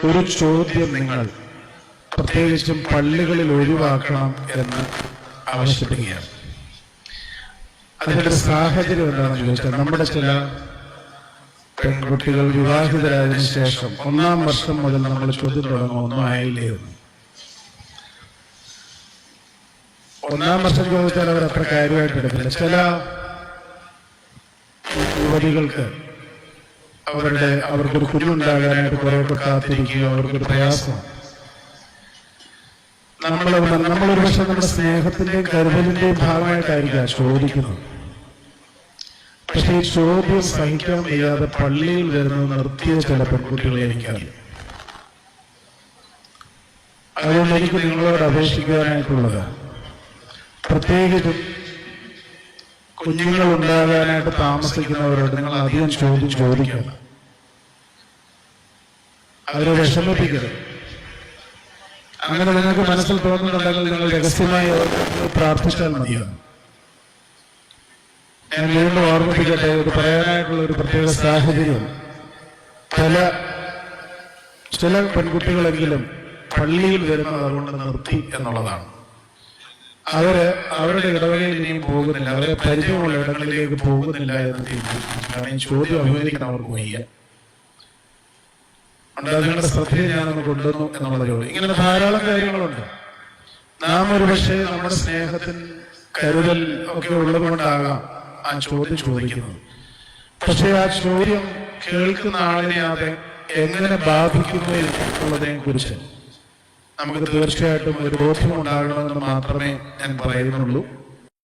ഒരു ചോദ്യം നിങ്ങൾ പ്രത്യേകിച്ചും പള്ളികളിൽ ഒഴിവാക്കണം എന്ന് ആവശ്യപ്പെടുകയാണ്. അതിന്റെ സാഹചര്യം എന്താണെന്ന് ചോദിച്ചാൽ, നമ്മുടെ ചില പെൺകുട്ടികൾ വിവാഹിതരായതിനു ശേഷം 1-ാം വർഷം മുതൽ നമ്മൾ ചോദ്യം തുടങ്ങും, ഒന്നും ആയില്ലേ എന്ന്. 1-ാം വർഷം ചോദിച്ചാൽ അവർ അത്ര കാര്യമായിട്ട് എടുക്കില്ല. ചില യുവതികൾക്ക് അവർക്കൊരു കുഞ്ഞുണ്ടാകാനായിട്ട് കുറെ കാത്തിരിക്കുക, അവർക്കൊരു പ്രയാസമാണ്. നമ്മളൊരു പക്ഷെ നമ്മുടെ സ്നേഹത്തിന്റെയും കരുതലിന്റെയും ഭാഗമായിട്ടായിരിക്കാം ചോദിക്കുന്നത്. പക്ഷെ ഈ ചോദ്യം സഹിക്കാൻ വയ്യാതെ പള്ളിയിൽ വരുന്നത് നിർത്തിയ ചില പെൺകുട്ടികളെ എനിക്കറിയാം. അതുകൊണ്ട് എനിക്ക് നിങ്ങളോട് അപേക്ഷിക്കാനായിട്ടുള്ളത്, പ്രത്യേകിച്ചും കുഞ്ഞുങ്ങൾ ഉണ്ടാകാനായിട്ട് താമസിക്കുന്നവരോട് നിങ്ങൾ അധികം ചോദ്യം ചോദിക്കണം, അവരെ വിഷമിപ്പിക്കരുത്. അങ്ങനെ നിങ്ങൾക്ക് മനസ്സിൽ തോന്നുന്നുണ്ടെങ്കിൽ നിങ്ങൾ രഹസ്യമായി പ്രാർത്ഥിച്ചാൽ മതിയാണ്. ഞാൻ വീണ്ടും ഓർമ്മിപ്പിക്കട്ടെ, ഇത് പറയാനായിട്ടുള്ള ഒരു പ്രത്യേക സാഹചര്യം, ചില പെൺകുട്ടികളെങ്കിലും പള്ളിയിൽ വരുന്നത് അതുകൊണ്ട് നിർത്തി എന്നുള്ളതാണ്. അവരുടെ ഇടവകയിൽ ഇനിയും പോകുന്നില്ല, അവരെ പരിചയമുള്ള ഇടങ്ങളിലേക്ക് പോകുന്നില്ല എന്ന് തീരുമാനിച്ചു. കാരണം ചോദ്യം അഭിമുഖീകരിക്കാൻ അവർക്ക് വയ്യ. നിങ്ങളുടെ ശ്രദ്ധയിൽ ഞാനൊന്ന് കൊണ്ടുവന്നു എന്നുള്ള ചോദ്യം. ഇങ്ങനെ ധാരാളം കാര്യങ്ങളുണ്ട്. നാം ഒരു പക്ഷേ നമ്മുടെ സ്നേഹത്തിൽ കരുതൽ ഒക്കെ ഉള്ളത് കൊണ്ടാകാം ആ ചോദ്യം ചോദിക്കുന്നത്. പക്ഷെ ആ ചോദ്യം കേൾക്കുന്ന ആളിനെ അത് എങ്ങനെ ബാധിക്കുന്നു എന്നുള്ളതിനെ കുറിച്ച് നമുക്ക് തീർച്ചയായിട്ടും ഒരു ബോധ്യം ഉണ്ടാകണമെന്ന് മാത്രമേ ഞാൻ പറയുന്നുള്ളൂ.